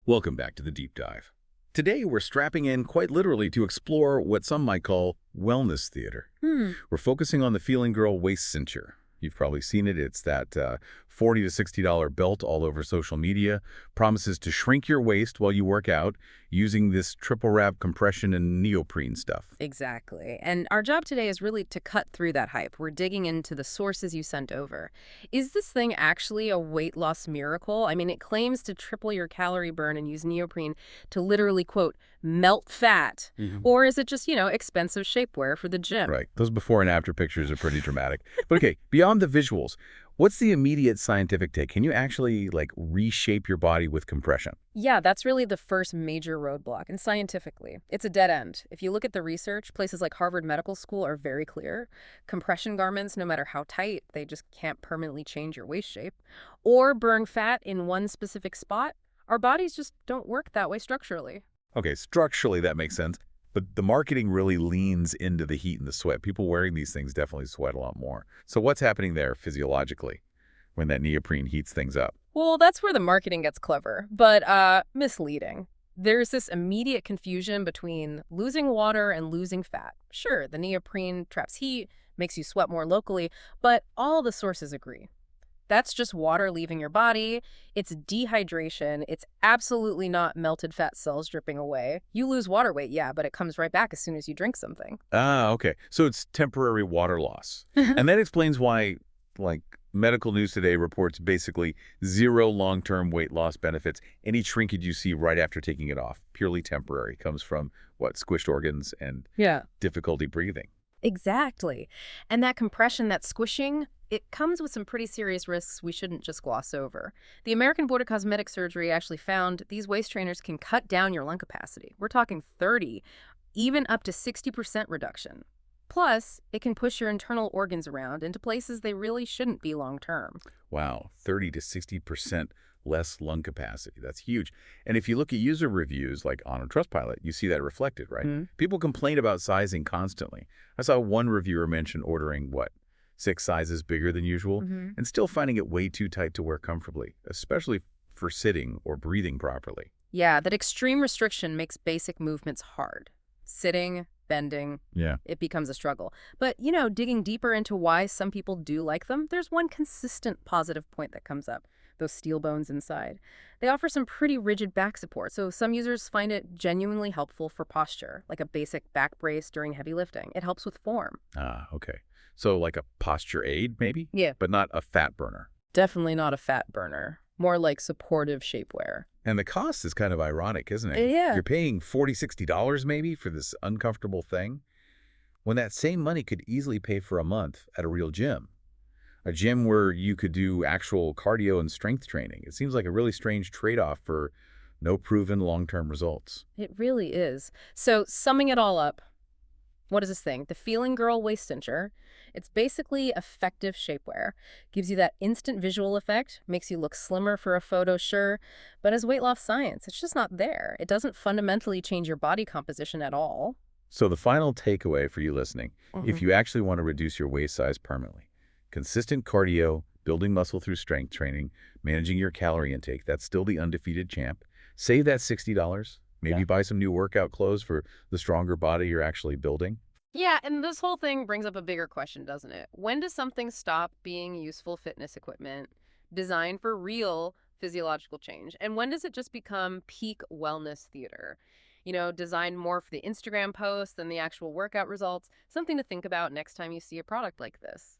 Welcome back to the Deep Dive. Today, we're strapping in quite literally to explore what some might call wellness theater. Hmm. We're focusing on the FeelinGirl Waist Cincher. You've probably seen it. It's that $40 to $60 belt all over social media. Promises to shrink your waist while you work out using this triple wrap compression and neoprene stuff. Exactly. And our job today is really to cut through that hype. We're digging into the sources you sent over. Is this thing actually a weight loss miracle? I mean, it claims to triple your calorie burn and use neoprene to literally, quote, melt fat. Or is it just, expensive shapewear for the gym? Right. Those before and after pictures are pretty dramatic. But okay, beyond the visuals, what's the immediate scientific take? Can you actually, reshape your body with compression? Yeah, that's really the first major roadblock. And scientifically, it's a dead end. If you look at the research, places like Harvard Medical School are very clear. Compression garments, no matter how tight, they just can't permanently change your waist shape or burn fat in one specific spot. Our bodies just don't work that way structurally. Okay, structurally that makes sense, but the marketing really leans into the heat and the sweat. People wearing these things definitely sweat a lot more. So what's happening there physiologically when that neoprene heats things up? Well, that's where the marketing gets clever, but misleading. There's this immediate confusion between losing water and losing fat. Sure, the neoprene traps heat, makes you sweat more locally, but all the sources agree. That's just water leaving your body. It's dehydration. It's absolutely not melted fat cells dripping away. You lose water weight, yeah, but it comes right back as soon as you drink something. Ah, okay. So it's temporary water loss. And that explains why, medical news today reports basically zero long-term weight loss benefits. Any shrinkage you see right after taking it off, purely temporary, comes from, squished organs and Yeah. difficulty breathing. Exactly. And that compression, that squishing, it comes with some pretty serious risks we shouldn't just gloss over. The American Board of Cosmetic Surgery actually found these waist trainers can cut down your lung capacity. We're talking 30, even up to 60% reduction. Plus, it can push your internal organs around into places they really shouldn't be long term. Wow, 30 to 60% less lung capacity. That's huge. And if you look at user reviews like on a Trustpilot, you see that reflected, right? People complain about sizing constantly. I saw one reviewer mention ordering, 6 sizes bigger than usual, and still finding it way too tight to wear comfortably, especially for sitting or breathing properly. Yeah, that extreme restriction makes basic movements hard. Sitting, bending, Yeah. it becomes a struggle. But, digging deeper into why some people do like them, there's one consistent positive point that comes up, those steel bones inside. They offer some pretty rigid back support, so some users find it genuinely helpful for posture, like a basic back brace during heavy lifting. It helps with form. Ah, okay. So like a posture aid, maybe? Yeah. But not a fat burner. Definitely not a fat burner. More like supportive shapewear. And the cost is kind of ironic, isn't it? Yeah. You're paying $40, $60 maybe for this uncomfortable thing, when that same money could easily pay for a month at a real gym. A gym where you could do actual cardio and strength training. It seems like a really strange trade-off for no proven long-term results. It really is. So, summing it all up, what is this thing? The FeelinGirl Waist Cincher. It's basically effective shapewear. Gives you that instant visual effect, makes you look slimmer for a photo, sure, but as weight loss science, it's just not there. It doesn't fundamentally change your body composition at all. So the final takeaway for you listening, if you actually want to reduce your waist size permanently, consistent cardio, building muscle through strength training, managing your calorie intake, that's still the undefeated champ. Save that $60. Maybe buy some new workout clothes for the stronger body you're actually building. Yeah, and this whole thing brings up a bigger question, doesn't it? When does something stop being useful fitness equipment designed for real physiological change? And when does it just become peak wellness theater? Designed more for the Instagram post than the actual workout results? Something to think about next time you see a product like this.